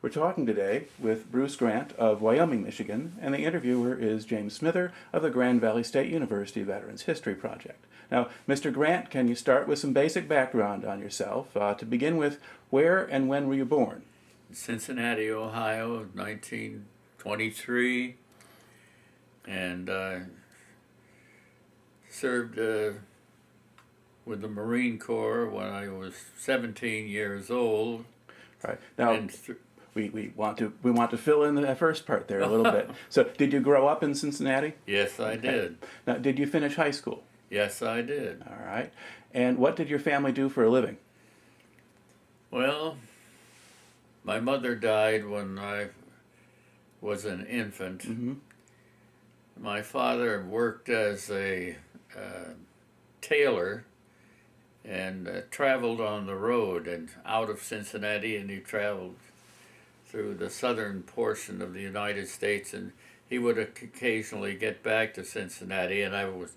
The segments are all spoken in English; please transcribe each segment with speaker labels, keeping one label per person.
Speaker 1: We're talking today with Bruce Grant of Wyoming, Michigan, and the interviewer is James Smither of the Grand Valley State University Veterans History Project. Now, Mr. Grant, can you start with some basic background on yourself? To begin with, where and when were you born?
Speaker 2: Cincinnati, Ohio, 1923, and served with the Marine Corps when I was 17 years old.
Speaker 1: Right. Now, we want to fill in the first part there a little bit. So, did you grow up in Cincinnati?
Speaker 2: Yes, I did.
Speaker 1: Now, did you finish high school?
Speaker 2: Yes, I did.
Speaker 1: All right. And what did your family do for a living?
Speaker 2: Well, my mother died when I was an infant.
Speaker 1: Mm-hmm.
Speaker 2: My father worked as a tailor and traveled on the road and out of Cincinnati, and he traveled through the southern portion of the United States, and he would occasionally get back to Cincinnati, and I was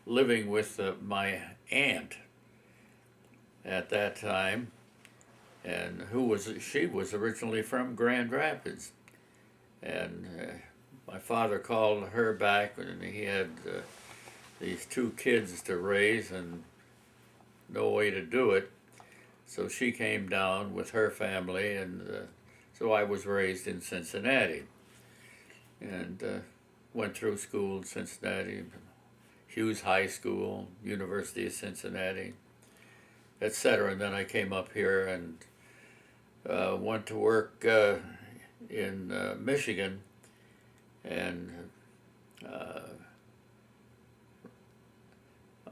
Speaker 2: living with my aunt at that time, and she was originally from Grand Rapids, and my father called her back, and he had these two kids to raise and no way to do it, so she came down with her family, and so I was raised in Cincinnati, and went through school in Cincinnati, Hughes High School, University of Cincinnati, etc. And then I came up here and went to work in Michigan, and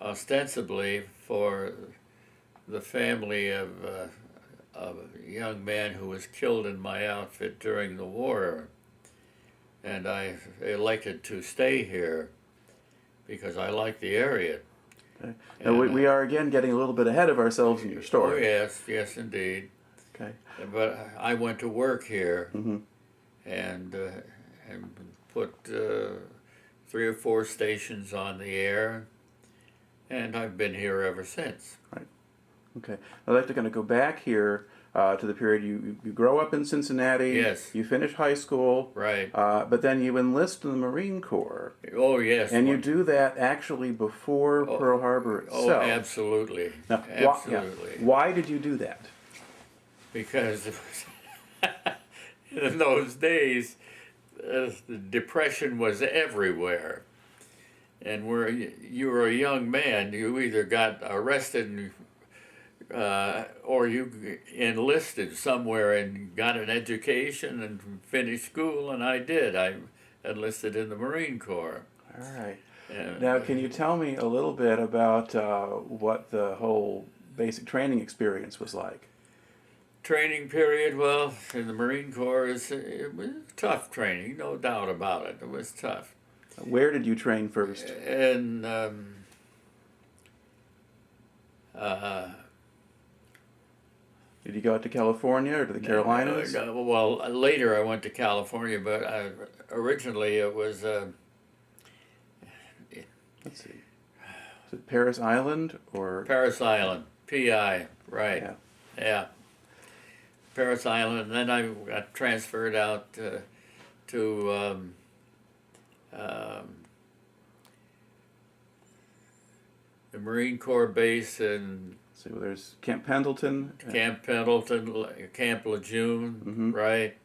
Speaker 2: ostensibly for the family of a young man who was killed in my outfit during the war. And I elected to stay here because I like the area.
Speaker 1: Okay. Now, we are again getting a little bit ahead of ourselves in your story.
Speaker 2: Oh, yes, indeed.
Speaker 1: Okay.
Speaker 2: But I went to work here,
Speaker 1: Mm-hmm.
Speaker 2: and put 3 or 4 stations on the air, and I've been here ever since.
Speaker 1: Right. Okay. I'd like to kind of go back here to the period you grow up in Cincinnati.
Speaker 2: Yes.
Speaker 1: You finish high school.
Speaker 2: Right.
Speaker 1: But then you enlist in the Marine Corps.
Speaker 2: Oh, yes.
Speaker 1: And you do that actually before Pearl Harbor itself.
Speaker 2: Oh, absolutely.
Speaker 1: Now,
Speaker 2: Absolutely.
Speaker 1: Why did you do that?
Speaker 2: Because in those days, the depression was everywhere. And where you were a young man, you either got arrested or you enlisted somewhere and got an education and finished school, and I did. I enlisted in the Marine Corps.
Speaker 1: All right.
Speaker 2: And,
Speaker 1: Now, can you tell me a little bit about what the whole basic training experience was like?
Speaker 2: training period, well, in the Marine Corps, it was tough training, no doubt about it. It was tough.
Speaker 1: Where did you train first?
Speaker 2: And
Speaker 1: Did you go out to California or to the Carolinas?
Speaker 2: well, later I went to California, but originally it was.
Speaker 1: Let's see. Is it Paris Island or?
Speaker 2: Paris Island, PI, right?
Speaker 1: Yeah.
Speaker 2: Yeah. Paris Island, and then I got transferred out to the Marine Corps base in
Speaker 1: So there's Camp Pendleton.
Speaker 2: Camp Pendleton, Camp Lejeune,
Speaker 1: Mhm.
Speaker 2: right?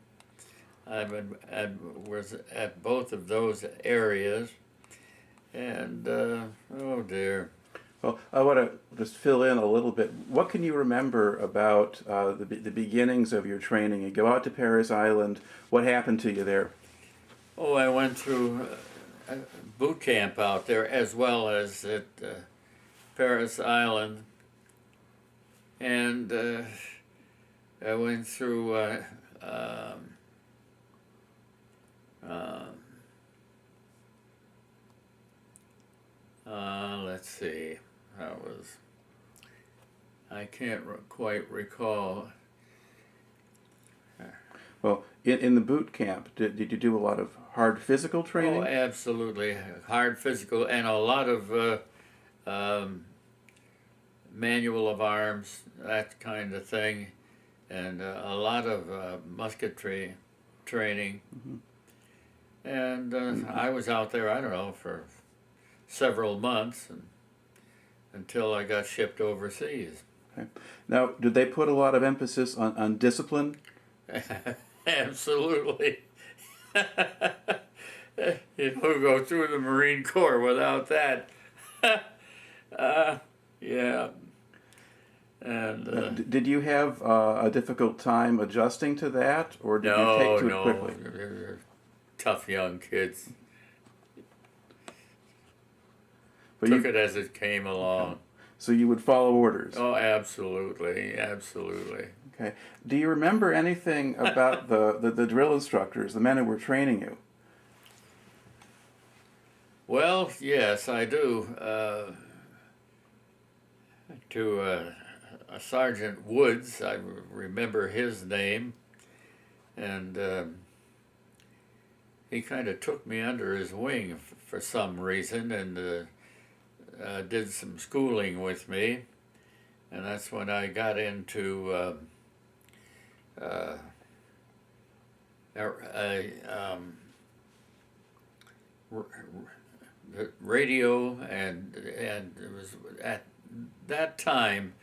Speaker 2: Was at both of those areas, and oh dear.
Speaker 1: Well, I want to just fill in a little bit. What can you remember about the beginnings of your training? You go out to Paris Island. What happened to you there?
Speaker 2: Oh, I went through boot camp out there as well as at Paris Island, and I went through let's see, I can't quite recall.
Speaker 1: Well, in the boot camp, did you do a lot of hard physical training?
Speaker 2: Oh, absolutely. Hard physical and a lot of manual of arms, that kind of thing. and a lot of musketry training. And I was out there, I don't know, for several months until I got shipped overseas.
Speaker 1: Okay. Now, did they put a lot of emphasis on discipline?
Speaker 2: Absolutely. You don't go through the Marine Corps without that. Yeah. And
Speaker 1: Did you have a difficult time adjusting to that, or did you take to it quickly?
Speaker 2: They're tough young kids.
Speaker 1: But
Speaker 2: Took it as it came along.
Speaker 1: Okay. So you would follow orders?
Speaker 2: Oh, absolutely, absolutely.
Speaker 1: Okay. Do you remember anything about the drill instructors, the men who were training you?
Speaker 2: Well, yes, I do. To Sergeant Woods, I remember his name, and he kind of took me under his wing for some reason, and did some schooling with me, and that's when I got into radio, and it was at that time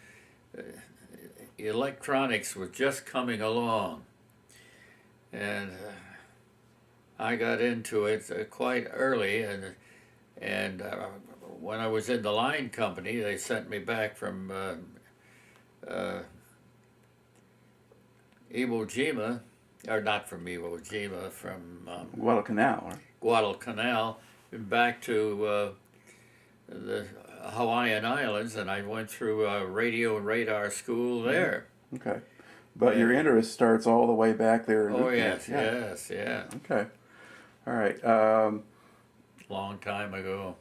Speaker 2: electronics was just coming along, and I got into it quite early, and when I was in the line company, they sent me back from Iwo Jima, or not from Iwo Jima, from
Speaker 1: Guadalcanal, right?
Speaker 2: Guadalcanal, back to the Hawaiian Islands, and I went through radio and radar school there.
Speaker 1: Okay. But your interest starts all the way back there.
Speaker 2: Oh, yes, yeah.
Speaker 1: Okay. All right.
Speaker 2: Long time ago.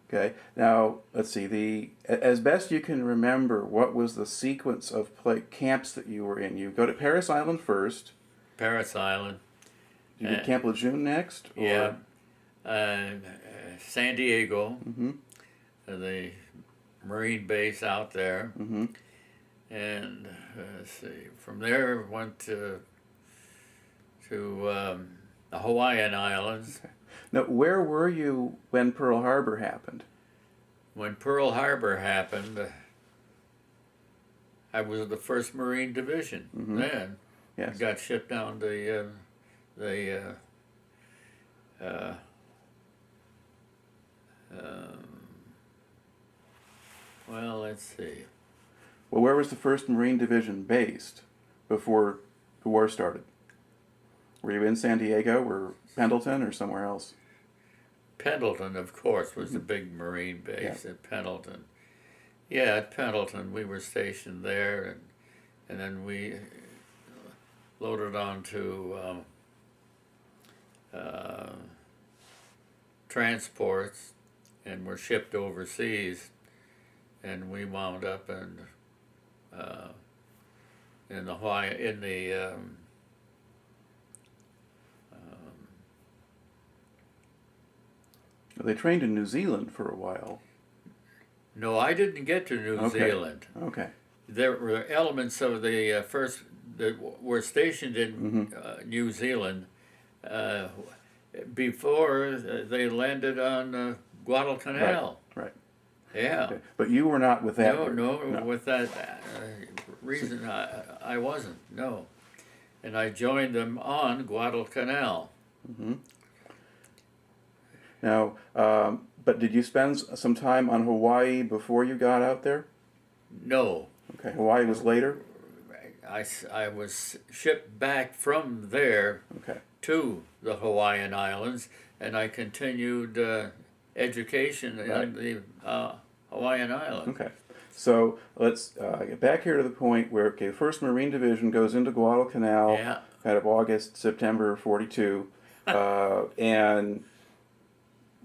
Speaker 1: Okay. Now, let's see. As best you can remember, what was the sequence of camps that you were in? You go to Paris Island first.
Speaker 2: Paris Island.
Speaker 1: You did Camp Lejeune next? Or?
Speaker 2: Yeah. San Diego, the Marine base out there. And let's see, from there went to the Hawaiian Islands.
Speaker 1: Okay. Now, where were you when Pearl Harbor happened?
Speaker 2: When Pearl Harbor happened, I was in the 1st Marine Division then.
Speaker 1: Yes.
Speaker 2: I got shipped down to well, let's see.
Speaker 1: Well, where was the 1st Marine Division based before the war started? Were you in San Diego or Pendleton or somewhere else?
Speaker 2: Pendleton, of course, was the big Marine base at Pendleton. Yeah, at Pendleton, we were stationed there, and then we loaded onto transports and were shipped overseas, and we wound up in the Hawaii, in the
Speaker 1: They trained in New Zealand for a while.
Speaker 2: No, I didn't get to New Zealand.
Speaker 1: Okay.
Speaker 2: There were elements of the first that were stationed in New Zealand before they landed on Guadalcanal.
Speaker 1: Right.
Speaker 2: Yeah.
Speaker 1: Okay. But you were not with that group.
Speaker 2: No, with that reason I wasn't, no. And I joined them on Guadalcanal.
Speaker 1: Now, but did you spend some time on Hawaii before you got out there?
Speaker 2: No.
Speaker 1: Okay, Hawaii was later?
Speaker 2: I was shipped back from there to the Hawaiian Islands, and I continued education in the Hawaiian Islands.
Speaker 1: Okay, so let's get back here to the point where, the 1st Marine Division goes into Guadalcanal, kind of August, September 42, and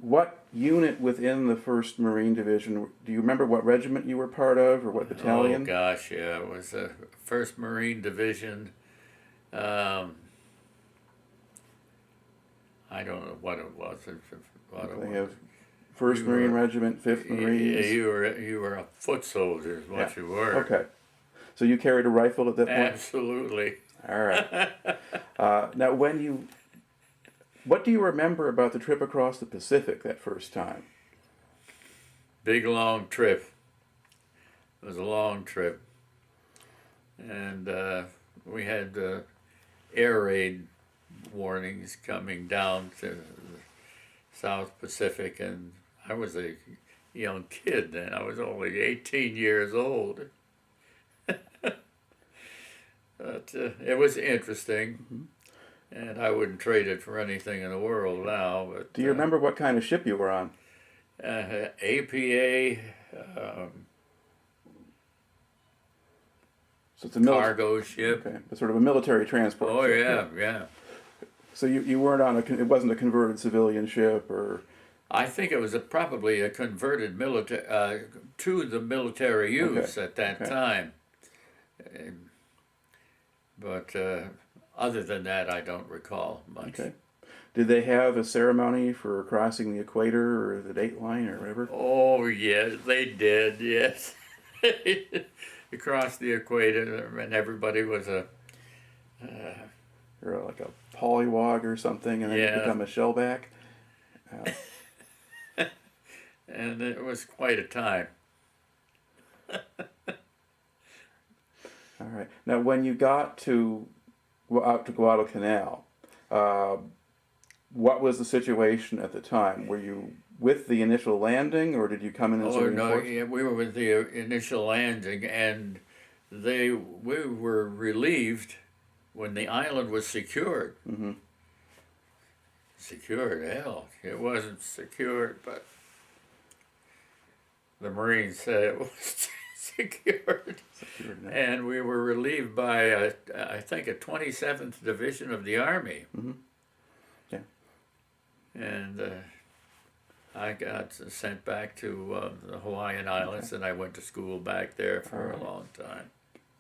Speaker 1: what unit within the 1st Marine Division, do you remember what regiment you were part of, or what battalion?
Speaker 2: Oh gosh, yeah, it was the 1st Marine Division. I don't know what it was.
Speaker 1: They have 1st Marine Regiment, 5th Marines.
Speaker 2: You were a foot soldier, is what you were.
Speaker 1: Okay. So you carried a rifle at that point?
Speaker 2: Absolutely.
Speaker 1: All right. Now, what do you remember about the trip across the Pacific that first time?
Speaker 2: Big long trip. It was a long trip. And we had air raid warnings coming down to the South Pacific, and I was a young kid then. I was only 18 years old. But it was interesting, and I wouldn't trade it for anything in the world now. But
Speaker 1: Do you remember what kind of ship you were on?
Speaker 2: APA,
Speaker 1: So it's a
Speaker 2: cargo ship.
Speaker 1: Okay, it's sort of a military transport
Speaker 2: Oh
Speaker 1: ship.
Speaker 2: yeah.
Speaker 1: So you weren't on it wasn't a converted civilian ship, or?
Speaker 2: I think it was probably a converted military to the military use at that time. But other than that, I don't recall much.
Speaker 1: Okay. Did they have a ceremony for crossing the equator or the date line or whatever?
Speaker 2: Oh yes, they did. Yes, across the equator, and everybody was
Speaker 1: or like a pollywog or something, and then you become a shellback.
Speaker 2: And it was quite a time.
Speaker 1: All right. Now, when you got out to Guadalcanal, what was the situation at the time? Were you with the initial landing, or did you come in as a reinforcement?
Speaker 2: No, yeah, we were with the initial landing, and we were relieved when the island was secured.
Speaker 1: Mm-hmm.
Speaker 2: Secured, hell, it wasn't secured, but the Marines said it was secured. And we were relieved by, I think, a 27th Division of the Army.
Speaker 1: Mm-hmm. Yeah.
Speaker 2: And I got sent back to the Hawaiian Islands, and I went to school back there for a long time.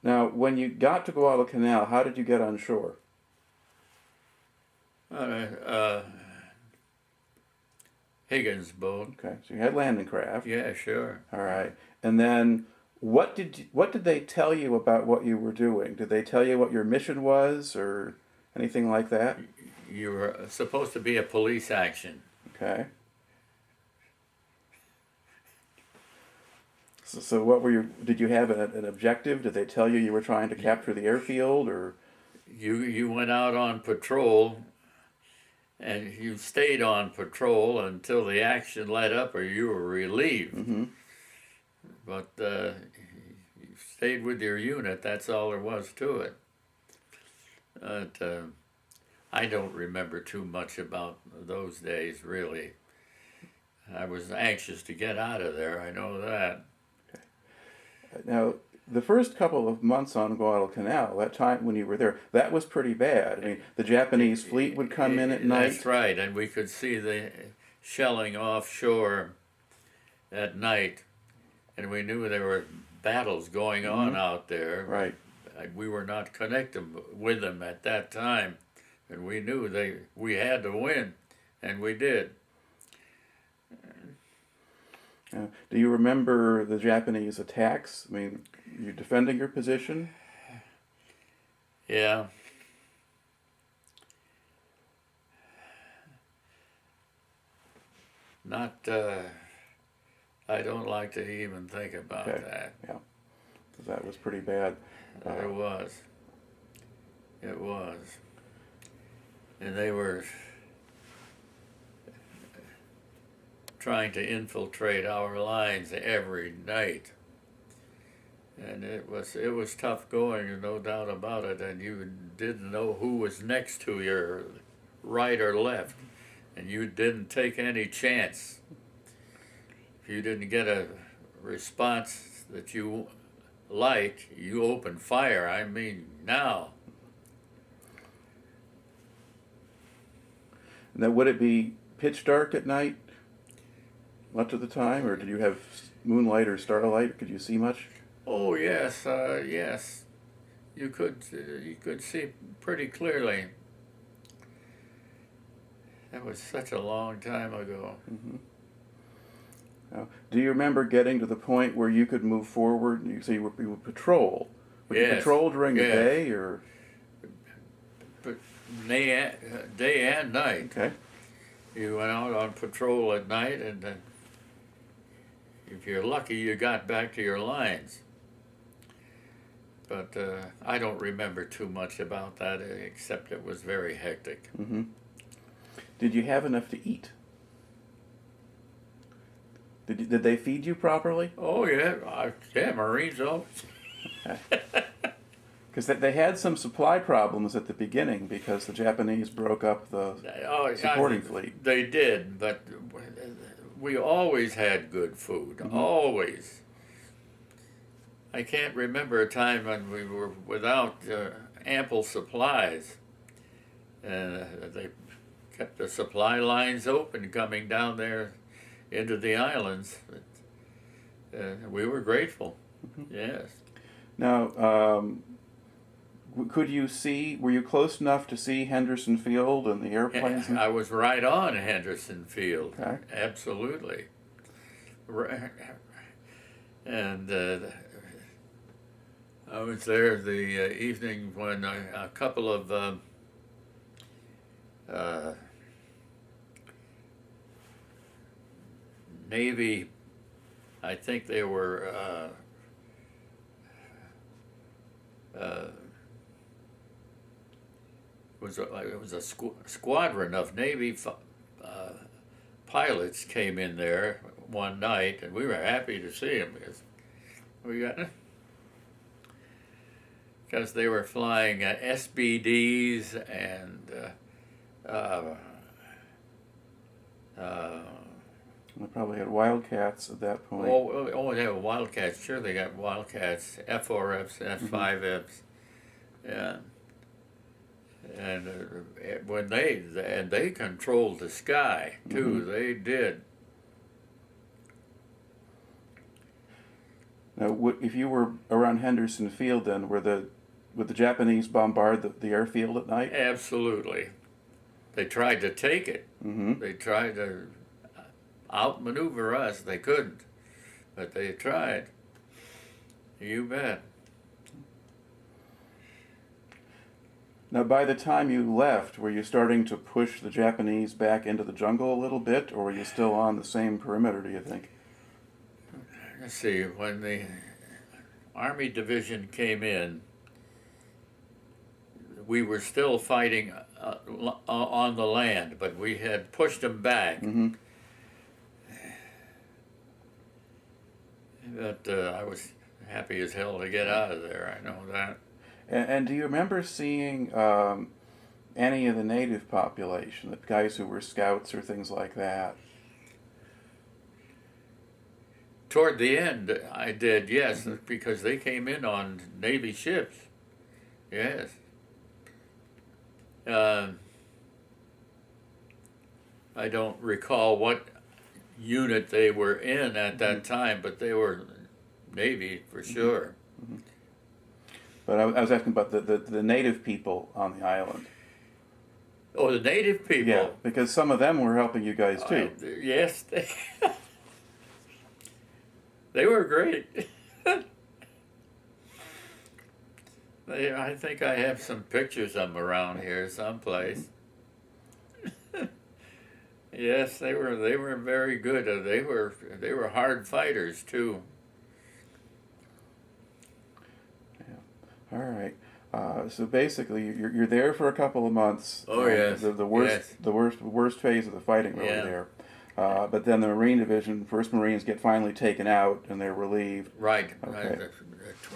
Speaker 1: Now, when you got to Guadalcanal, how did you get on shore?
Speaker 2: Higgins boat.
Speaker 1: Okay, so you had landing craft.
Speaker 2: Yeah, sure.
Speaker 1: All right, and then what did they tell you about what you were doing? Did they tell you what your mission was, or anything like that?
Speaker 2: You were supposed to be a police action.
Speaker 1: Okay. So what were did you have an objective? Did they tell you were trying to capture the airfield, or?
Speaker 2: You went out on patrol, and you stayed on patrol until the action let up, or you were relieved.
Speaker 1: Mm-hmm.
Speaker 2: But you stayed with your unit. That's all there was to it. But I don't remember too much about those days, really. I was anxious to get out of there. I know that.
Speaker 1: Now, the first couple of months on Guadalcanal, that time when you were there, that was pretty bad. I mean, the Japanese fleet would come in at night.
Speaker 2: That's right, and we could see the shelling offshore at night, and we knew there were battles going on out there.
Speaker 1: Right.
Speaker 2: We were not connected with them at that time, and we knew we had to win, and we did.
Speaker 1: Do you remember the Japanese attacks? I mean, you defending your position?
Speaker 2: Yeah. Not, I don't like to even think about that.
Speaker 1: Yeah, that was pretty bad.
Speaker 2: It was. It was. And they were trying to infiltrate our lines every night. And it was tough going, no doubt about it, and you didn't know who was next to you, right or left, and you didn't take any chance. If you didn't get a response that you liked, you opened fire. I mean, now.
Speaker 1: Now, would it be pitch dark at night much of the time, or did you have moonlight or starlight? Could you see much?
Speaker 2: Oh yes, yes. You could see pretty clearly. That was such a long time ago.
Speaker 1: Mm-hmm. Now, do you remember getting to the point where you could move forward? You say you would patrol. Would you patrol during the day, or?
Speaker 2: But day and night.
Speaker 1: Okay.
Speaker 2: You went out on patrol at night, and if you're lucky, you got back to your lines. But I don't remember too much about that, except it was very hectic.
Speaker 1: Mm-hmm. Did you have enough to eat? Did they feed you properly?
Speaker 2: Oh yeah, yeah, Marines always.
Speaker 1: Because they had some supply problems at the beginning because the Japanese broke up the supporting fleet.
Speaker 2: They did, but we always had good food, always. I can't remember a time when we were without ample supplies. They kept the supply lines open coming down there into the islands. We were grateful, yes.
Speaker 1: Now, could you see, were you close enough to see Henderson Field and the airplanes?
Speaker 2: I was right on Henderson Field,
Speaker 1: okay.
Speaker 2: Absolutely. And I was there the evening when a couple of Navy, I think they were it was a squadron of Navy pilots came in there one night, and we were happy to see them because they were flying SBDs and
Speaker 1: They probably had Wildcats at that point.
Speaker 2: Oh, they have Wildcats. Sure, they got Wildcats, F4Fs, F5Fs, yeah. And when they controlled the sky too, they did.
Speaker 1: Now, if you were around Henderson Field, then would the Japanese bombard the airfield at night?
Speaker 2: Absolutely. They tried to take it. They tried to outmaneuver us. They couldn't, but they tried. You bet.
Speaker 1: Now, by the time you left, were you starting to push the Japanese back into the jungle a little bit, or were you still on the same perimeter, do you think?
Speaker 2: Let's see, when the Army Division came in, we were still fighting on the land, but we had pushed them back. But I was happy as hell to get out of there, I know that.
Speaker 1: And do you remember seeing any of the native population, the guys who were scouts or things like that?
Speaker 2: Toward the end, I did, yes, because they came in on Navy ships, yes. I don't recall what unit they were in at that time, but they were Navy for sure.
Speaker 1: But I was asking about the native people on the island.
Speaker 2: Oh, the native people?
Speaker 1: Yeah, because some of them were helping you guys too.
Speaker 2: Yes, they were great. I think I have some pictures of them around here someplace. Yes, they were very good. They were hard fighters too.
Speaker 1: All right. So basically, you're there for a couple of months.
Speaker 2: Oh yes.
Speaker 1: The worst
Speaker 2: yes.
Speaker 1: the worst phase of the fighting really there. But then the Marine Division, 1st Marines, get finally taken out and they're relieved.
Speaker 2: Right.
Speaker 1: Okay.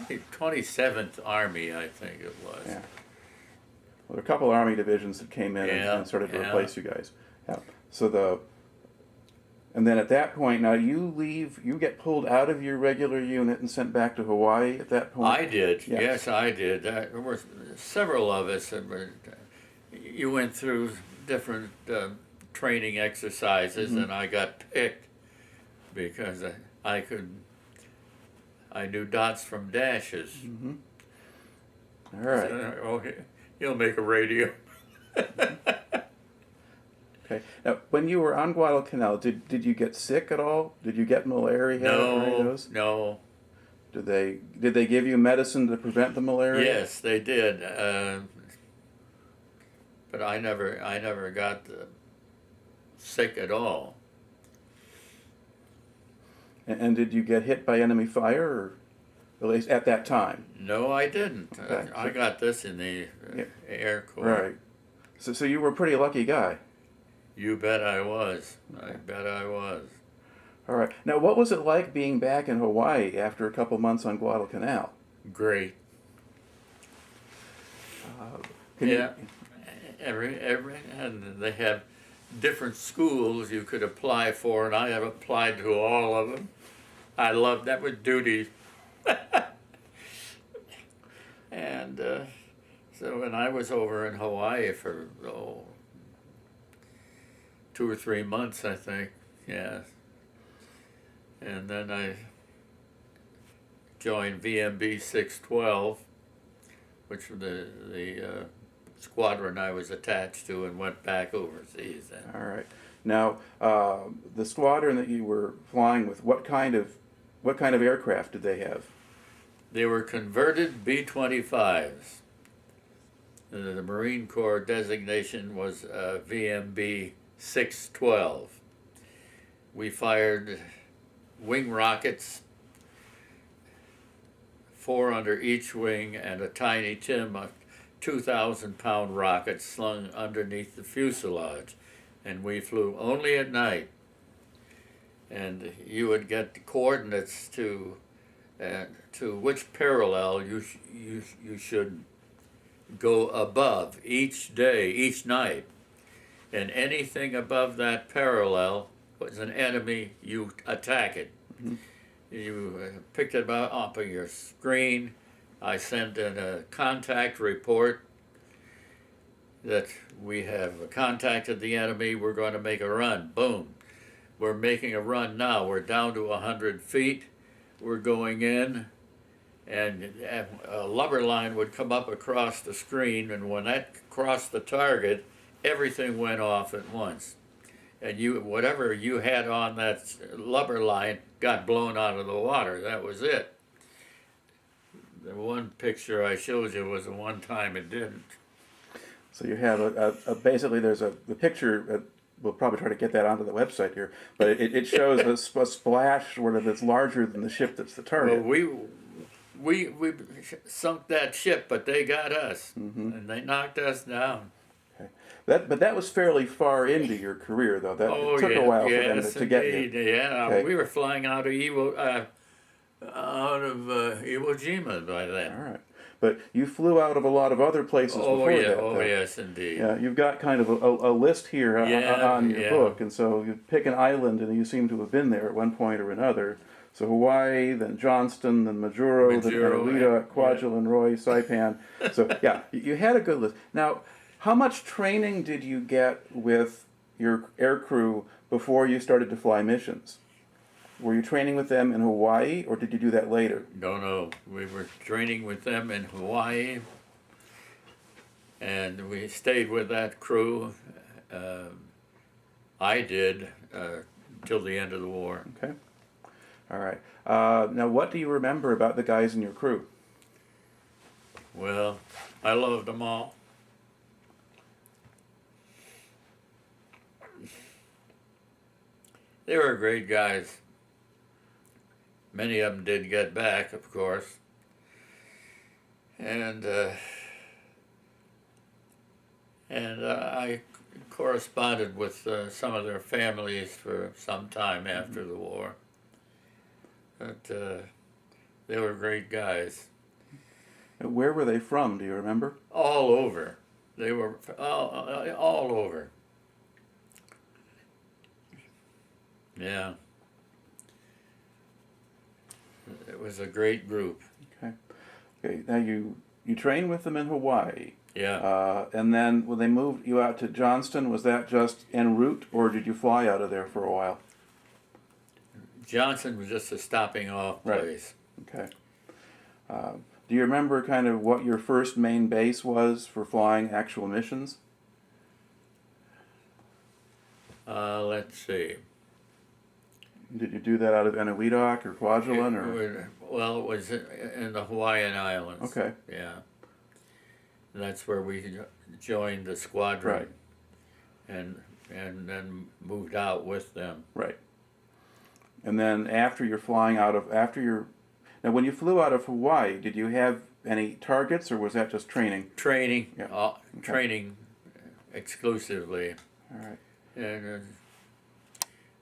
Speaker 2: 27th Army, I think it was.
Speaker 1: Yeah. Well, there were a couple Army divisions that came in and started to replace you guys. Yeah. So and then at that point, now you get pulled out of your regular unit and sent back to Hawaii at that point?
Speaker 2: I did, yes, I did. There were several of us. You went through different training exercises, and I got picked because I knew dots from dashes.
Speaker 1: All right.
Speaker 2: So, he'll make a radio.
Speaker 1: Okay. Now, when you were on Guadalcanal, did you get sick at all? Did you get malaria?
Speaker 2: No,
Speaker 1: or any of those?
Speaker 2: no.
Speaker 1: Did they give you medicine to prevent the malaria?
Speaker 2: Yes, they did. But I never got sick at all.
Speaker 1: And did you get hit by enemy fire, or at least at that time?
Speaker 2: No, I didn't.
Speaker 1: Okay.
Speaker 2: I got this in the
Speaker 1: Yeah.
Speaker 2: Air Corps.
Speaker 1: Right. So you were a pretty lucky guy.
Speaker 2: You bet I was.
Speaker 1: Okay.
Speaker 2: I bet I was.
Speaker 1: All right. Now, what was it like being back in Hawaii after a couple months on Guadalcanal?
Speaker 2: Great.
Speaker 1: Can
Speaker 2: Yeah. Every and they have different schools you could apply for, and I have applied to all of them. I loved that with duty. And so when I was over in Hawaii for 2 or 3 months, I think, yeah. And then I joined VMB 612, which was the squadron I was attached to, and went back overseas then.
Speaker 1: All right. Now, the squadron that you were flying with, what kind of aircraft did they have?
Speaker 2: They were converted B-25s. The Marine Corps designation was VMB 612. We fired wing rockets, 4 under each wing, and a tiny TIM, a 2,000-pound rocket slung underneath the fuselage. And we flew only at night. And you would get the coordinates to which parallel you should go above each day, each night. And anything above that parallel was an enemy, you attack it.
Speaker 1: Mm-hmm.
Speaker 2: You picked it up off of your screen. I sent in a contact report that we have contacted the enemy, we're going to make a run. Boom. We're making a run now. We're down to 100 feet. We're going in, and a lubber line would come up across the screen, and when that crossed the target, everything went off at once. And whatever you had on that lubber line got blown out of the water. That was it. The one picture I showed you was the one time it didn't.
Speaker 1: So you have a basically there's the picture. We'll probably try to get that onto the website here, but it shows a splash sort of that's larger than the ship that's the target.
Speaker 2: Well, we sunk that ship, but they got us, and they knocked us down.
Speaker 1: Okay. But that was fairly far into your career, though. It took a while for them to get you.
Speaker 2: Yeah,
Speaker 1: Okay.
Speaker 2: we were flying out of Iwo Jima by then.
Speaker 1: All right. But you flew out of a lot of other places before that.
Speaker 2: Oh, yes, indeed.
Speaker 1: Yeah, you've got kind of a list here on your book, and so you pick an island, and you seem to have been there at one point or another. So Hawaii, then Johnston, then Majuro, then Aruita, Kwajalein, Roy, Saipan. So yeah, you had a good list. Now, how much training did you get with your air crew before you started to fly missions? Were you training with them in Hawaii, or did you do that later?
Speaker 2: No. We were training with them in Hawaii, and we stayed with that crew. I did till the end of the war.
Speaker 1: Okay. All right. Now, what do you remember about the guys in your crew?
Speaker 2: Well, I loved them all. They were great guys. Many of them did get back, of course. And I corresponded with some of their families for some time after the war. But they were great guys.
Speaker 1: Where were they from? Do you remember?
Speaker 2: All over. They were all over. Yeah. It was a great group.
Speaker 1: Okay. Now you trained with them in Hawaii.
Speaker 2: Yeah.
Speaker 1: And then when they moved you out to Johnston, was that just en route, or did you fly out of there for a while?
Speaker 2: Johnson was just a stopping off place.
Speaker 1: Right. Okay. Do you remember kind of what your first main base was for flying actual missions?
Speaker 2: Let's see.
Speaker 1: Did you do that out of Eniwetok or Kwajalein or?
Speaker 2: Well, it was in the Hawaiian Islands.
Speaker 1: Okay.
Speaker 2: Yeah. And that's where we joined the squadron.
Speaker 1: Right.
Speaker 2: And then moved out with them.
Speaker 1: Right. And then after you're flying out of now when you flew out of Hawaii, did you have any targets or was that just training?
Speaker 2: Training.
Speaker 1: Yeah.
Speaker 2: Okay.
Speaker 1: Okay.
Speaker 2: Training exclusively.
Speaker 1: All right.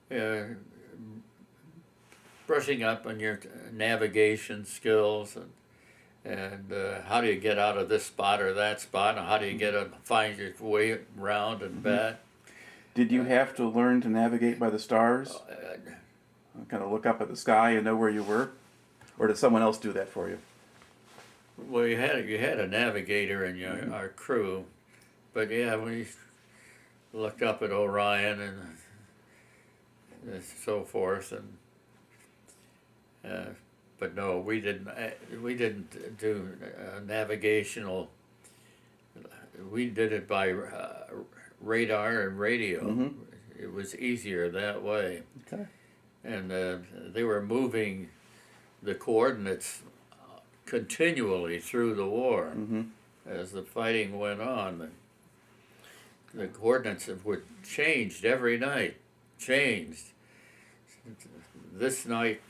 Speaker 2: And brushing up on your navigation skills and how do you get out of this spot or that spot, and how do you find your way around and back.
Speaker 1: Did you have to learn to navigate by the stars? Kind of look up at the sky and know where you were? Or did someone else do that for you?
Speaker 2: Well, you had a navigator in our crew, but yeah, we looked up at Orion and so forth, and but no, we didn't do navigational. We did it by radar and radio.
Speaker 1: Mm-hmm.
Speaker 2: It was easier that way.
Speaker 1: Okay.
Speaker 2: And they were moving the coordinates continually through the war.
Speaker 1: Mm-hmm.
Speaker 2: As the fighting went on. The coordinates were changed every night. Changed. This night,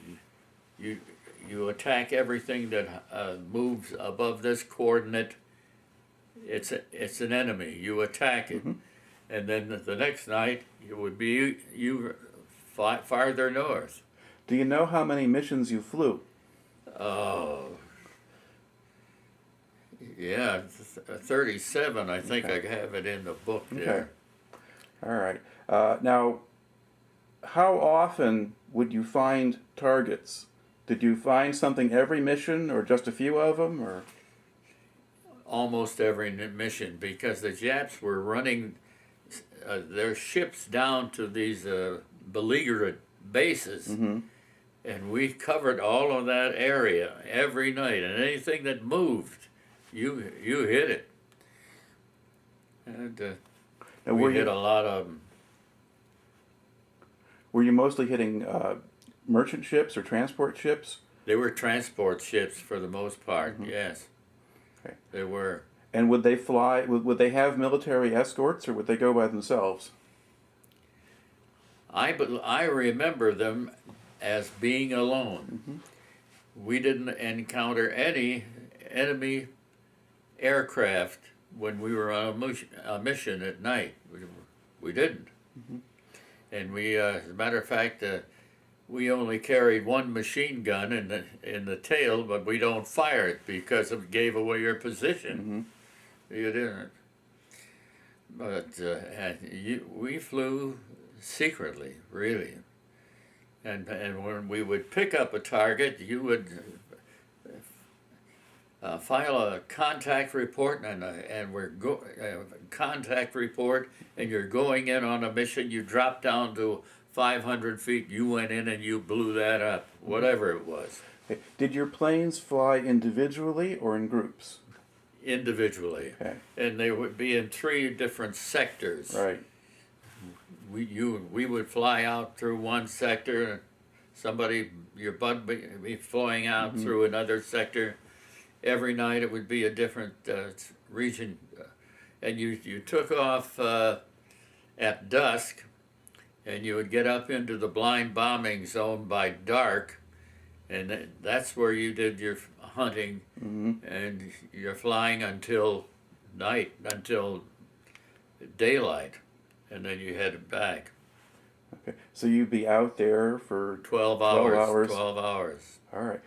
Speaker 2: you attack everything that moves above this coordinate. It's an enemy. You attack it, and then the next night it would be you farther north.
Speaker 1: Do you know how many missions you flew?
Speaker 2: Oh, yeah, 37. I think
Speaker 1: Okay.
Speaker 2: I have it in the book there.
Speaker 1: Okay. All right. Now, how often would you find targets? Did you find something every mission, or just a few of them, or?
Speaker 2: Almost every mission, because the Japs were running their ships down to these beleaguered bases, and we covered all of that area every night, and anything that moved, you hit it. And we hit a lot of them.
Speaker 1: Were you mostly hitting merchant ships or transport ships?
Speaker 2: They were transport ships for the most part, yes.
Speaker 1: Okay.
Speaker 2: They were.
Speaker 1: And would they fly? Would they have military escorts, or would they go by themselves?
Speaker 2: I remember them as being alone. We didn't encounter any enemy aircraft when we were on a mission at night. We didn't. And we, as a matter of fact, we only carried one machine gun in the tail, but we don't fire it because it gave away your position. You didn't. But we flew secretly, really. And when we would pick up a target, you would file a contact report, and we're contact report, and you're going in on a mission. You drop down to 500 feet. You went in and you blew that up, whatever it was.
Speaker 1: Okay. Did your planes fly individually or in groups?
Speaker 2: Individually,
Speaker 1: Okay.
Speaker 2: and they would be in 3 different sectors.
Speaker 1: Right.
Speaker 2: We would fly out through one sector, your bud be flying out through another sector. Every night it would be a different region, and you took off at dusk, and you would get up into the blind bombing zone by dark, and that's where you did your hunting, and you're flying until night, until daylight, and then you headed back.
Speaker 1: Okay. So you'd be out there for
Speaker 2: 12 hours.
Speaker 1: 12 hours.
Speaker 2: 12 hours.
Speaker 1: All right.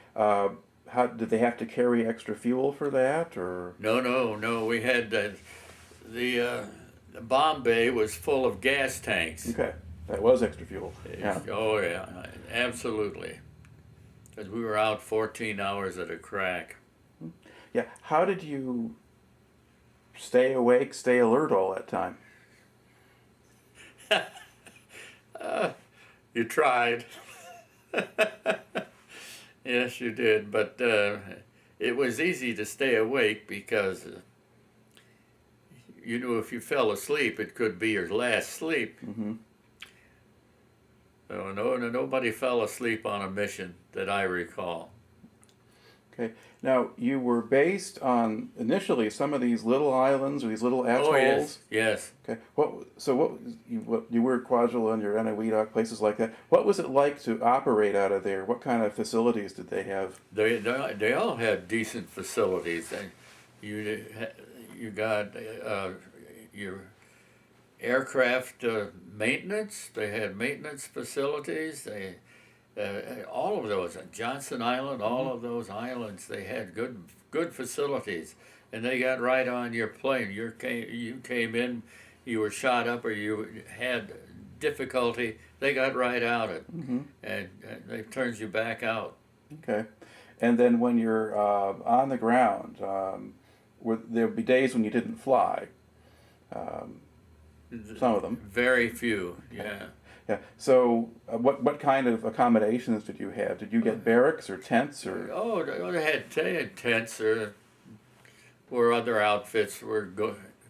Speaker 1: How did they have to carry extra fuel for that, or?
Speaker 2: No. We had the bomb bay was full of gas tanks.
Speaker 1: Okay, that was extra fuel. Yeah.
Speaker 2: Oh yeah, absolutely. Because we were out 14 hours at a crack.
Speaker 1: Yeah. How did you stay awake, stay alert all that time?
Speaker 2: You tried. Yes, you did, but it was easy to stay awake because you knew if you fell asleep, it could be your last sleep. Nobody fell asleep on a mission that I recall.
Speaker 1: Okay. Now, you were based on initially some of these little islands or these little atolls.
Speaker 2: Oh yes, yes.
Speaker 1: Okay. You were at Kwajalein, you're in Eniwetok, places like that. What was it like to operate out of there? What kind of facilities did they have?
Speaker 2: They all had decent facilities. And you got your aircraft maintenance. They had maintenance facilities. All of those, Johnson Island, all of those islands, they had good facilities, and they got right on your plane. You came in, you were shot up, or you had difficulty. They got right out it, and they turned you back out.
Speaker 1: Okay. And then when you're on the ground, there would be days when you didn't fly. Some of them.
Speaker 2: Very few, yeah.
Speaker 1: Yeah. So, what kind of accommodations did you have? Did you get barracks or tents or?
Speaker 2: Oh, they had tents where other outfits were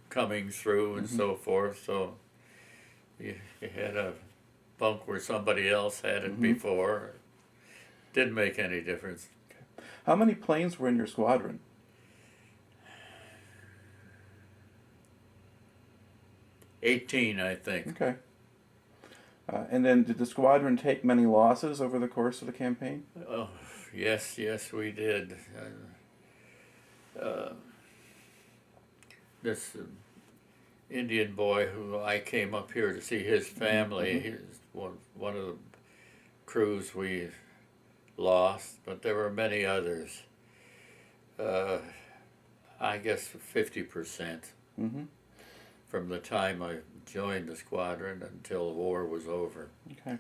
Speaker 2: coming through and so forth. So you had a bunk where somebody else had it before. Didn't make any difference.
Speaker 1: Okay. How many planes were in your squadron?
Speaker 2: 18, I think.
Speaker 1: Okay. And then did the squadron take many losses over the course of the campaign?
Speaker 2: Oh, yes, we did. This Indian boy who I came up here to see his family, he's one of the crews we lost, but there were many others. I guess 50%. From the time I joined the squadron until the war was over.
Speaker 1: Okay.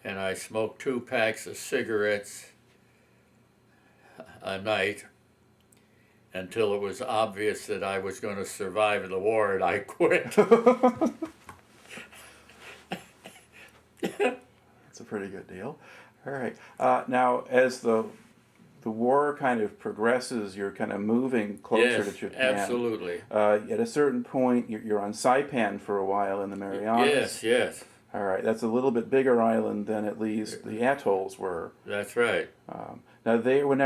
Speaker 2: And I smoked 2 packs of cigarettes a night until it was obvious that I was going to survive the war, and I quit.
Speaker 1: That's a pretty good deal. All right. Now, as the war kind of progresses, you're kind of moving closer to Japan.
Speaker 2: Absolutely.
Speaker 1: At a certain point, you're on Saipan for a while in the Marianas.
Speaker 2: Yes.
Speaker 1: All right, that's a little bit bigger island than at least the atolls were.
Speaker 2: That's right.
Speaker 1: Now,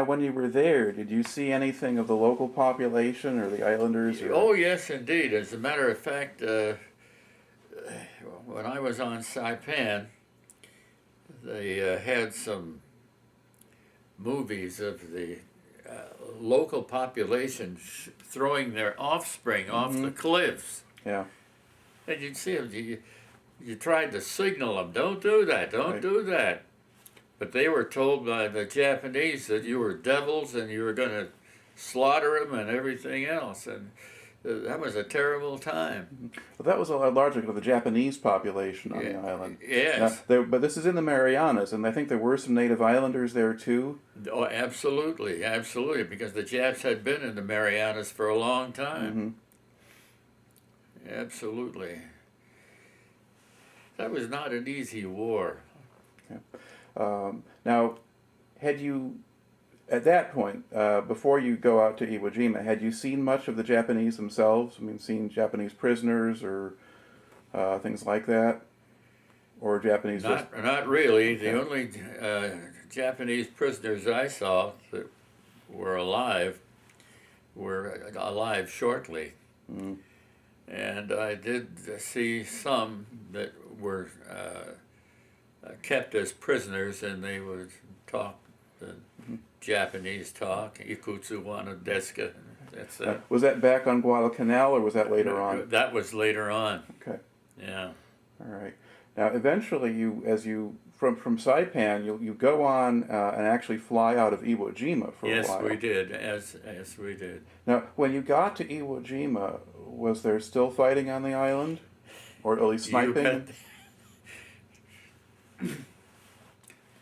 Speaker 1: when you were there, did you see anything of the local population or the islanders? Or?
Speaker 2: Oh, yes, indeed. As a matter of fact, when I was on Saipan, they had some movies of the local population throwing their offspring off the cliffs.
Speaker 1: Yeah.
Speaker 2: And you'd see them, you tried to signal them, don't do that, don't do that. But they were told by the Japanese that you were devils and you were going to slaughter them and everything else. And that was a terrible time.
Speaker 1: Well, that was largely the Japanese population on the island.
Speaker 2: Yes.
Speaker 1: But this is in the Marianas, and I think there were some native islanders there too.
Speaker 2: Oh, absolutely, because the Japs had been in the Marianas for a long time. Absolutely. That was not an easy war.
Speaker 1: Yeah. Now, had you, at that point, before you go out to Iwo Jima, had you seen much of the Japanese themselves? I mean, seen Japanese prisoners or things like that? Or Japanese...
Speaker 2: Not really. The only Japanese prisoners I saw that were alive shortly. And I did see some that were kept as prisoners, and they would talk the Japanese talk, Ikutsu wana deska. That's
Speaker 1: was that back on Guadalcanal, or was that later on?
Speaker 2: That was later on.
Speaker 1: Okay.
Speaker 2: Yeah.
Speaker 1: All right. Now, eventually, from Saipan, you go on and actually fly out of Iwo Jima for a while.
Speaker 2: Yes, we did. As we did.
Speaker 1: Now, when you got to Iwo Jima, was there still fighting on the island, or at least sniping?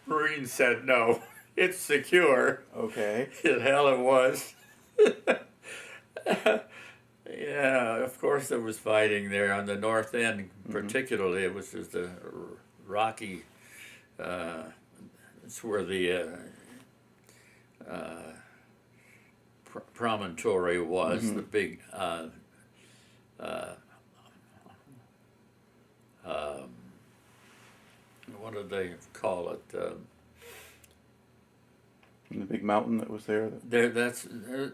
Speaker 2: Marine said no. It's secure.
Speaker 1: Okay.
Speaker 2: Hell, it was. Yeah, of course there was fighting there on the north end, particularly. It was just a rocky. It's where the promontory was, the big. what did they call it?
Speaker 1: And the big mountain that was there.
Speaker 2: That's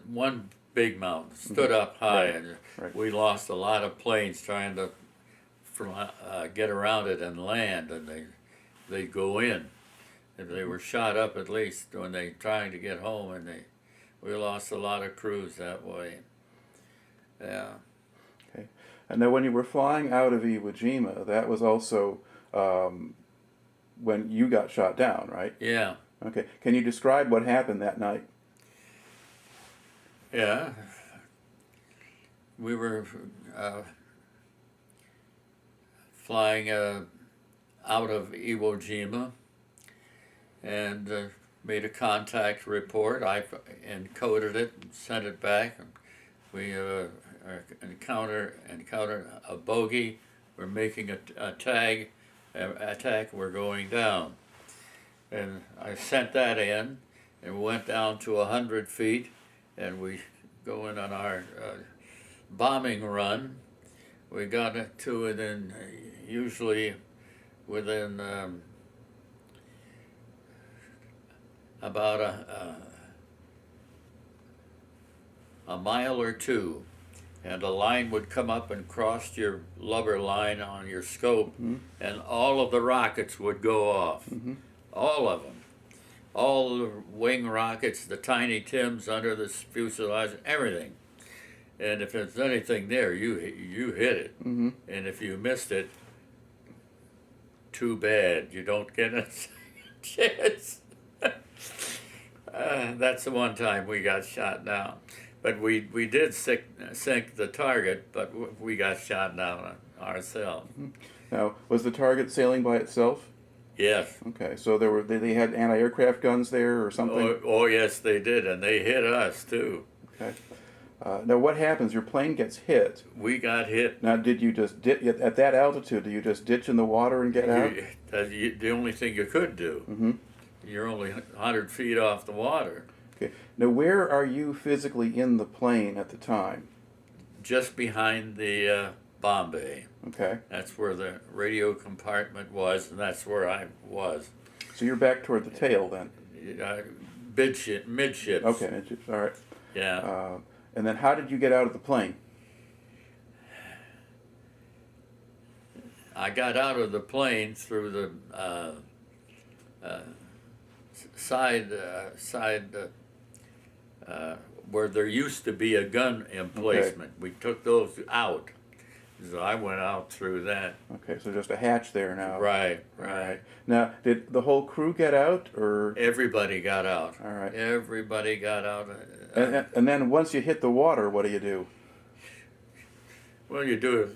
Speaker 2: one big mountain stood up high,
Speaker 1: Right,
Speaker 2: and
Speaker 1: right.
Speaker 2: we lost a lot of planes trying to get around it and land, and they go in. And they were shot up at least when they trying to get home, and we lost a lot of crews that way. Yeah.
Speaker 1: Okay. And then when you were flying out of Iwo Jima, that was also when you got shot down, right?
Speaker 2: Yeah.
Speaker 1: Okay. Can you describe what happened that night?
Speaker 2: Yeah. We were flying out of Iwo Jima and made a contact report. I encoded it and sent it back. We encountered a bogey. We're making a tag attack. We're going down. And I sent that in and went down to 100 feet, and we go in on our bombing run. We got it to within, usually within about a mile or two, and a line would come up and cross your lubber line on your scope, and all of the rockets would go off. All of them. All the wing rockets, the tiny Tims under the fuselage, everything. And if there's anything there, you hit it. And if you missed it, too bad. You don't get a chance. That's the one time we got shot down. But we did sink the target, but we got shot down ourselves.
Speaker 1: Now, was the target sailing by itself?
Speaker 2: Yes.
Speaker 1: Okay, so they had anti-aircraft guns there or something?
Speaker 2: Oh, yes, they did, and they hit us too.
Speaker 1: Okay. Now, what happens? Your plane gets hit.
Speaker 2: We got hit.
Speaker 1: Now, did you just at that altitude? Do you just ditch in the water and get out?
Speaker 2: The only thing you could do. You're only 100 feet off the water.
Speaker 1: Okay. Now, where are you physically in the plane at the time?
Speaker 2: Just behind the bomb bay.
Speaker 1: Okay.
Speaker 2: That's where the radio compartment was, and that's where I was.
Speaker 1: So you're back toward the tail then?
Speaker 2: Midships.
Speaker 1: Okay, midships. All right.
Speaker 2: Yeah.
Speaker 1: And then how did you get out of the plane?
Speaker 2: I got out of the plane through the side where there used to be a gun emplacement.
Speaker 1: Okay.
Speaker 2: We took those out. So I went out through that.
Speaker 1: Okay, so just a hatch there now.
Speaker 2: Right.
Speaker 1: All right. Now, did the whole crew get out, or?
Speaker 2: Everybody got out.
Speaker 1: All right.
Speaker 2: Everybody got out.
Speaker 1: And then once you hit the water, what do you do?
Speaker 2: Well, you do is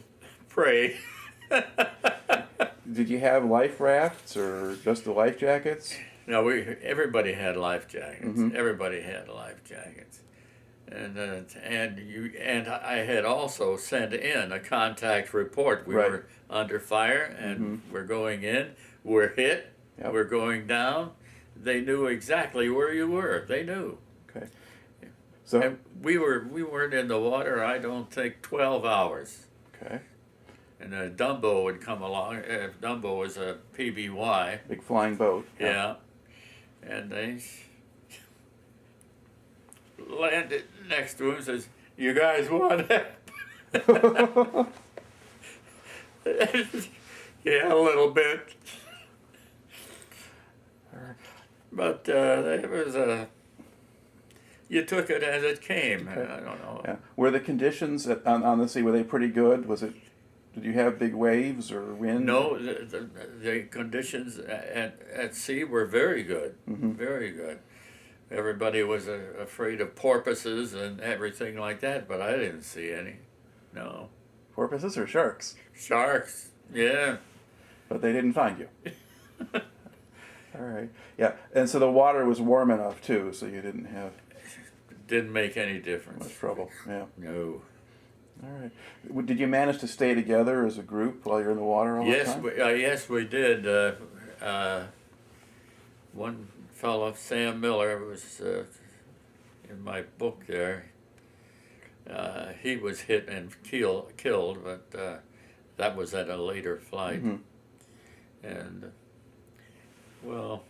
Speaker 2: pray.
Speaker 1: Did you have life rafts or just the life jackets?
Speaker 2: No, everybody had life jackets. Everybody had life jackets. And I had also sent in a contact report. We were under fire, and we're going in. We're hit.
Speaker 1: Yep.
Speaker 2: We're going down. They knew exactly where you were. They knew.
Speaker 1: Okay. So
Speaker 2: and we weren't in the water. I don't think 12 hours.
Speaker 1: Okay.
Speaker 2: And a Dumbo would come along. Dumbo was a PBY.
Speaker 1: Big flying boat.
Speaker 2: Yeah. And they landed next to him and says, "You guys want help?" Yeah, a little bit. But it was you took it as it came.
Speaker 1: Okay.
Speaker 2: I don't know.
Speaker 1: Yeah. Were the conditions on the sea, were they pretty good? Did you have big waves or wind?
Speaker 2: No, the conditions at sea were very good, very good. Everybody was afraid of porpoises and everything like that, but I didn't see any. No.
Speaker 1: Porpoises or sharks?
Speaker 2: Sharks, yeah.
Speaker 1: But they didn't find you. All right. Yeah, and so the water was warm enough too, so you didn't have
Speaker 2: Didn't make any difference.
Speaker 1: much trouble. Yeah.
Speaker 2: No.
Speaker 1: All right. Did you manage to stay together as a group while you're in the water all the time?
Speaker 2: Yes, we did. One fellow, Sam Miller, was in my book there. He was hit and killed, but that was at a later flight. And Well,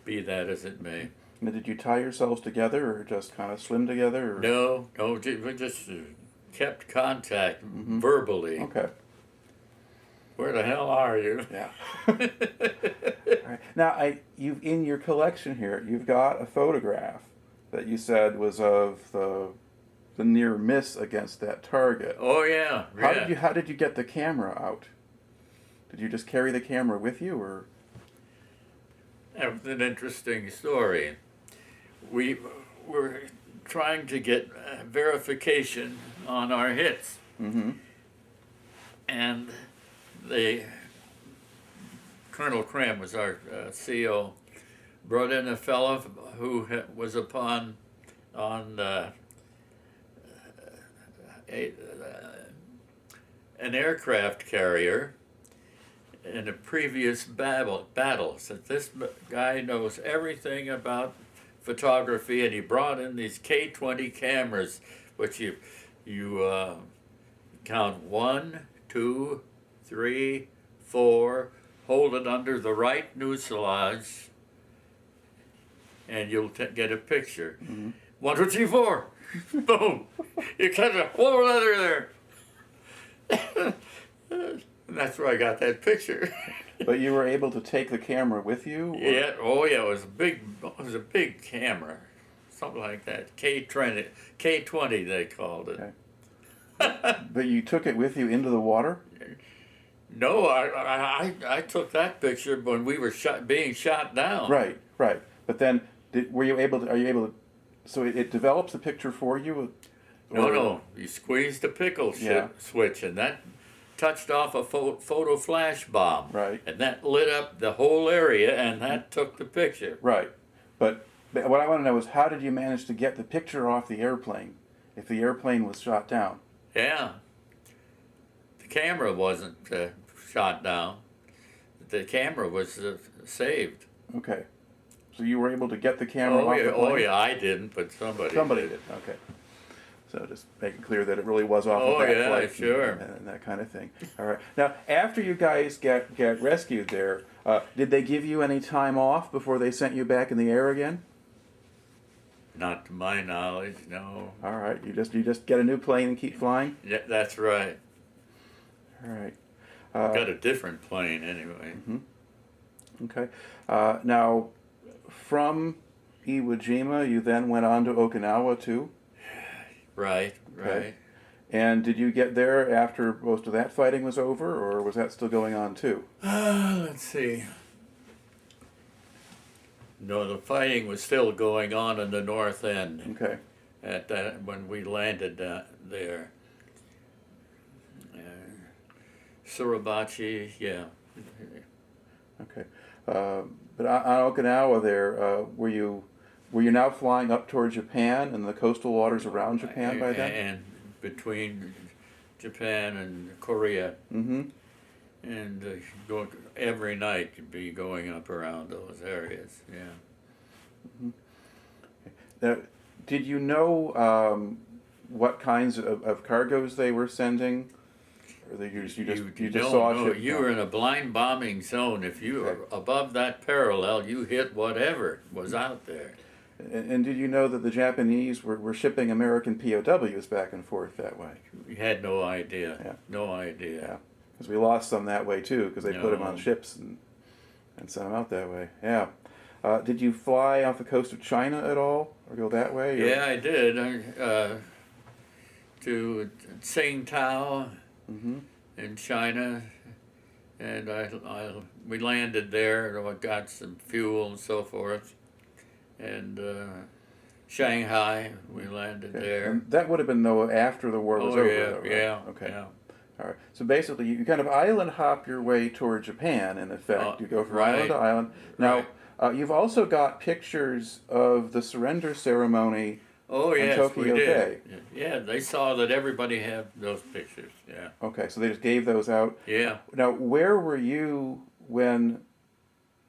Speaker 2: be that as it may.
Speaker 1: Now, did you tie yourselves together or just kind of swim together? Or?
Speaker 2: No, we just kept contact
Speaker 1: Mm-hmm.
Speaker 2: verbally.
Speaker 1: Okay.
Speaker 2: Where the hell are you?
Speaker 1: Yeah. All right. Now, you've in your collection here, you've got a photograph that you said was of the near miss against that target.
Speaker 2: Oh yeah.
Speaker 1: How did you get the camera out? Did you just carry the camera with you, or?
Speaker 2: That was an interesting story. We were trying to get verification on our hits,
Speaker 1: Mm-hmm.
Speaker 2: and Colonel Cram was our CO, brought in a fellow who was on an aircraft carrier in a previous battle. Said this guy knows everything about photography, and he brought in these K-20 cameras, which you count 1, 2, 3, 4, hold it under the right fuselage, and you'll get a picture.
Speaker 1: Mm-hmm.
Speaker 2: 1, 2, 3, 4. Boom! You catch a whole letter there. And that's where I got that picture.
Speaker 1: But you were able to take the camera with you? Or?
Speaker 2: Yeah. Oh yeah. It was a big camera, something like that. K-20 they called it.
Speaker 1: Okay. But you took it with you into the water?
Speaker 2: No, I took that picture when we were being shot down.
Speaker 1: Right. But then, are you able to? So it develops the picture for you?
Speaker 2: No. You squeezed the pickle switch, and that touched off a photo flash bomb.
Speaker 1: Right.
Speaker 2: And that lit up the whole area, and that took the picture.
Speaker 1: Right. But what I want to know is, how did you manage to get the picture off the airplane if the airplane was shot down?
Speaker 2: Yeah. The camera wasn't shot down. The camera was saved.
Speaker 1: Okay. So you were able to get the camera off the plane?
Speaker 2: Oh yeah, I didn't, but somebody
Speaker 1: did. Okay. So just make it clear that it really was off of that flight.
Speaker 2: Sure.
Speaker 1: And that kind of thing. All right. Now, after you guys get rescued there, did they give you any time off before they sent you back in the air again?
Speaker 2: Not to my knowledge, no.
Speaker 1: All right. You just get a new plane and keep flying?
Speaker 2: Yeah, that's right.
Speaker 1: All right.
Speaker 2: Got a different plane anyway.
Speaker 1: Mm-hmm. Okay. Now, from Iwo Jima, you then went on to Okinawa too?
Speaker 2: Right.
Speaker 1: And did you get there after most of that fighting was over, or was that still going on too?
Speaker 2: Let's see. No, the fighting was still going on in the north end.
Speaker 1: Okay.
Speaker 2: At that when we landed there. Suribachi, yeah.
Speaker 1: Okay. But on Okinawa there, were you now flying up toward Japan and the coastal waters around Japan by then?
Speaker 2: And between Japan and Korea.
Speaker 1: Mm-hmm.
Speaker 2: And every night you'd be going up around those areas, yeah.
Speaker 1: Mm-hmm. Now, did you know what kinds of cargoes they were sending? Or you just saw a ship?
Speaker 2: You were in a blind bombing zone. If you were above that parallel, you hit whatever was out there.
Speaker 1: And did you know that the Japanese were shipping American POWs back and forth that way?
Speaker 2: We had no idea.
Speaker 1: Yeah.
Speaker 2: No idea.
Speaker 1: Yeah, because we lost some that way too, because they put them on ships and sent them out that way. Yeah. Did you fly off the coast of China at all, or go that way? Or?
Speaker 2: Yeah, I did. To Tsingtao in China, and we landed there. And got some fuel and so forth. And Shanghai, we landed there.
Speaker 1: And that would have been though after the war was over. Though, right?
Speaker 2: Yeah.
Speaker 1: Okay.
Speaker 2: Yeah.
Speaker 1: All right. So basically, you kind of island hop your way toward Japan. In effect, you go from island to island. Now, you've also got pictures of the surrender ceremony.
Speaker 2: Oh yes,
Speaker 1: Tokyo
Speaker 2: we did.
Speaker 1: Bay.
Speaker 2: Yeah, they saw that everybody had those pictures. Yeah.
Speaker 1: Okay, so they just gave those out.
Speaker 2: Yeah.
Speaker 1: Now, where were you when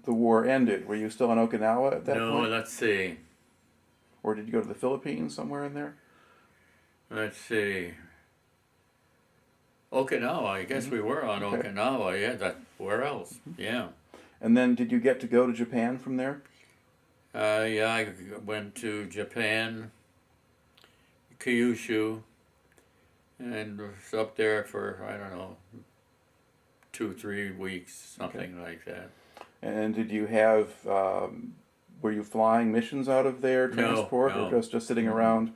Speaker 1: the war ended? Were you still in Okinawa at that point?
Speaker 2: No, let's see.
Speaker 1: Or did you go to the Philippines somewhere in there?
Speaker 2: Let's see. Okinawa. I guess we were on Okinawa. Yeah. Where else? Yeah.
Speaker 1: And then did you get to go to Japan from there?
Speaker 2: Yeah, I went to Japan, Kyushu, and was up there for, I don't know, 2-3 weeks, something like that.
Speaker 1: And did you have, were you flying missions out of there, transport,
Speaker 2: no.
Speaker 1: or just sitting around?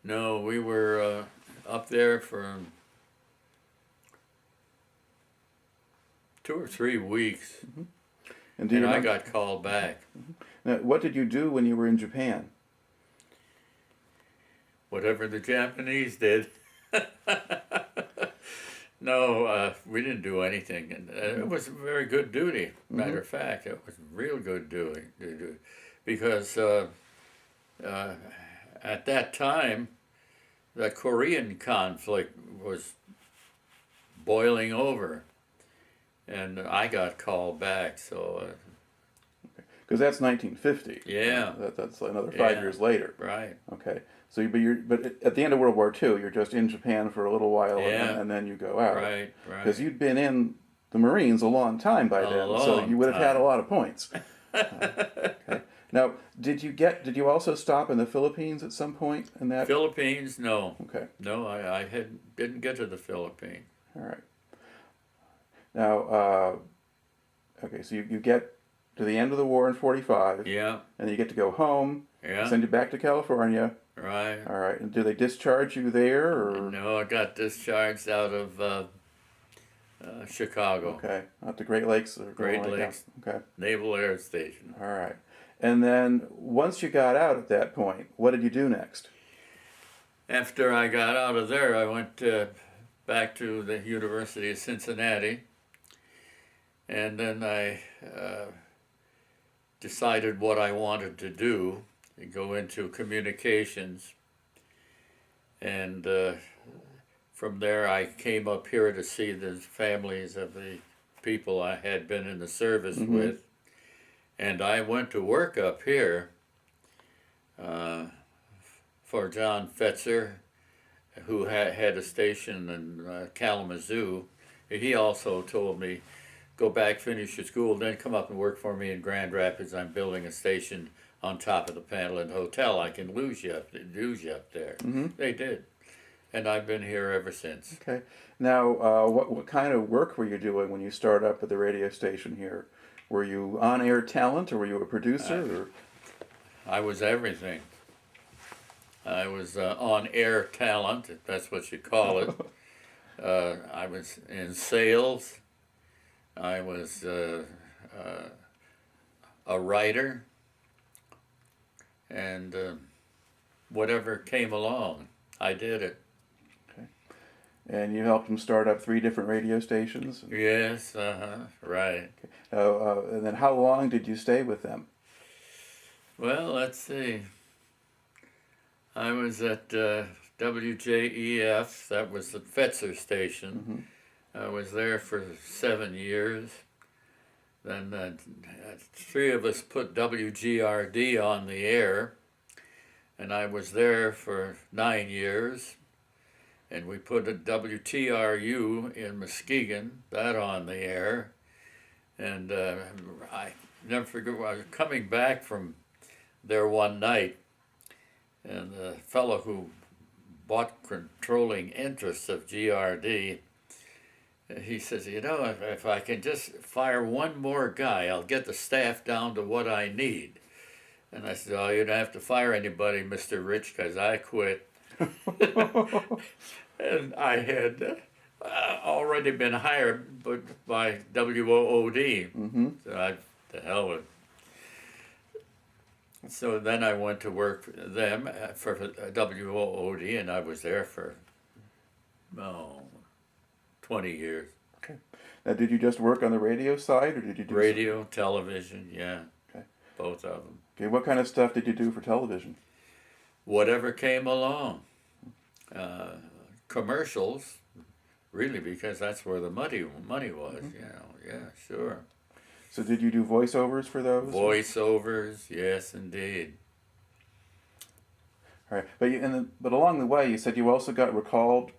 Speaker 2: No, we were up there for 2 or 3 weeks,
Speaker 1: And,
Speaker 2: and I got called back.
Speaker 1: Now, what did you do when you were in Japan?
Speaker 2: Whatever the Japanese did. No, we didn't do anything, and it was a very good duty. Matter of fact, it was real good duty, because at that time, the Korean conflict was boiling over, and I got called back. So,
Speaker 1: Because that's 1950.
Speaker 2: Yeah.
Speaker 1: That's another 5 years later.
Speaker 2: Right.
Speaker 1: Okay. So, but at the end of World War II, you're just in Japan for a little while,
Speaker 2: Yeah.
Speaker 1: and then you go out.
Speaker 2: Right.
Speaker 1: Because you'd been in the Marines a long time by then, so you would have had a lot of points. Okay. Now, did you also stop in the Philippines at some point in that?
Speaker 2: Philippines, no.
Speaker 1: Okay.
Speaker 2: No, I didn't get to the Philippines.
Speaker 1: All right. Now, okay, so you get to the end of the war in 45.
Speaker 2: Yeah.
Speaker 1: And you get to go home.
Speaker 2: Yeah.
Speaker 1: Send you back to California.
Speaker 2: Right.
Speaker 1: All right. And do they discharge you there, or?
Speaker 2: No, I got discharged out of Chicago.
Speaker 1: Okay. Out to Great Lakes. Or
Speaker 2: Great Lakes.
Speaker 1: Okay.
Speaker 2: Naval Air Station.
Speaker 1: All right. And then once you got out at that point, what did you do next?
Speaker 2: After I got out of there, I went back to the University of Cincinnati, and then I decided what I wanted to do, go into communications, and from there I came up here to see the families of the people I had been in the service with, and I went to work up here for John Fetzer, who had a station in Kalamazoo. He also told me, go back, finish your school, then come up and work for me in Grand Rapids. I'm building a station on top of the Pendleton Hotel. I can lose you up there. They did. And I've been here ever since.
Speaker 1: Okay. Now, what kind of work were you doing when you started up at the radio station here? Were you on-air talent, or were you a producer?
Speaker 2: I was everything. I was on-air talent, if that's what you call it. I was in sales. I was a writer, and whatever came along, I did it.
Speaker 1: Okay. And you helped them start up 3 different radio stations?
Speaker 2: Yes, right.
Speaker 1: Okay. And then how long did you stay with them?
Speaker 2: Well, let's see. I was at WJEF, that was the Fetzer station. I was there for 7 years. Then 3 of us put WGRD on the air, and I was there for 9 years. And we put a WTRU in Muskegon, that on the air. And I never forget, I was coming back from there one night, and the fellow who bought controlling interests of GRD, he says, you know, if I can just fire one more guy, I'll get the staff down to what I need. And I said, oh, you don't have to fire anybody, Mr. Rich, because I quit. And I had already been hired by WOOD. So the hell with it. So then I went to work for them for WOOD, and I was there for 20 years.
Speaker 1: Okay. Now, did you just work on the radio side, or did you do
Speaker 2: radio, television, yeah.
Speaker 1: Okay.
Speaker 2: Both of them.
Speaker 1: Okay. What kind of stuff did you do for television?
Speaker 2: Whatever came along. Commercials, really, because that's where the money was. You know, yeah, sure.
Speaker 1: So did you do voiceovers for those?
Speaker 2: Voiceovers, yes, indeed.
Speaker 1: All right, but along the way, you said you also got recalled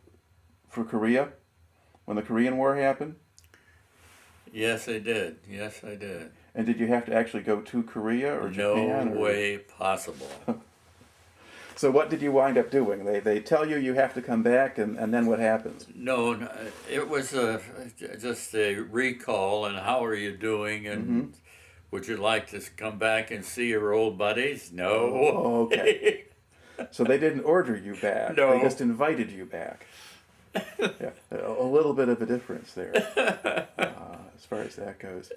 Speaker 1: for Korea when the Korean War happened.
Speaker 2: Yes, I did. Yes, I did.
Speaker 1: And did you have to actually go to Korea or Japan?
Speaker 2: No way possible.
Speaker 1: So what did you wind up doing? They tell you you have to come back, and then what happens?
Speaker 2: No, it was just a recall, and how are you doing, and would you like to come back and see your old buddies? No.
Speaker 1: Oh, okay. So they didn't order you back.
Speaker 2: No.
Speaker 1: They just invited you back. Yeah, a little bit of a difference there as far as that goes.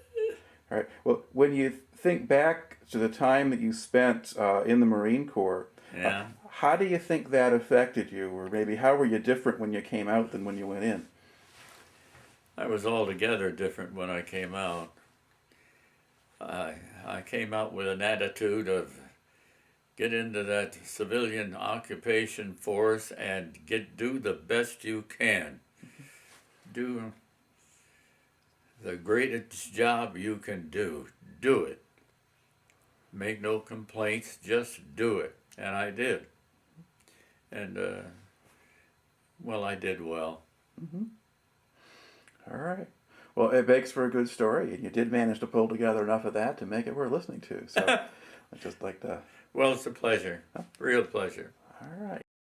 Speaker 1: All right. Well, when you think back to the time that you spent in the Marine Corps,
Speaker 2: Yeah.
Speaker 1: how do you think that affected you, or maybe how were you different when you came out than when you went in?
Speaker 2: I was altogether different when I came out. I came out with an attitude of get into that civilian occupation force and do the best you can. Do the greatest job you can do. Do it. Make no complaints, just do it. And I did. And, well, I did well.
Speaker 1: All right. Well, it makes for a good story, and you did manage to pull together enough of that to make it worth listening to. So I'd just like to...
Speaker 2: Well, it's a pleasure. Real pleasure.
Speaker 1: All right.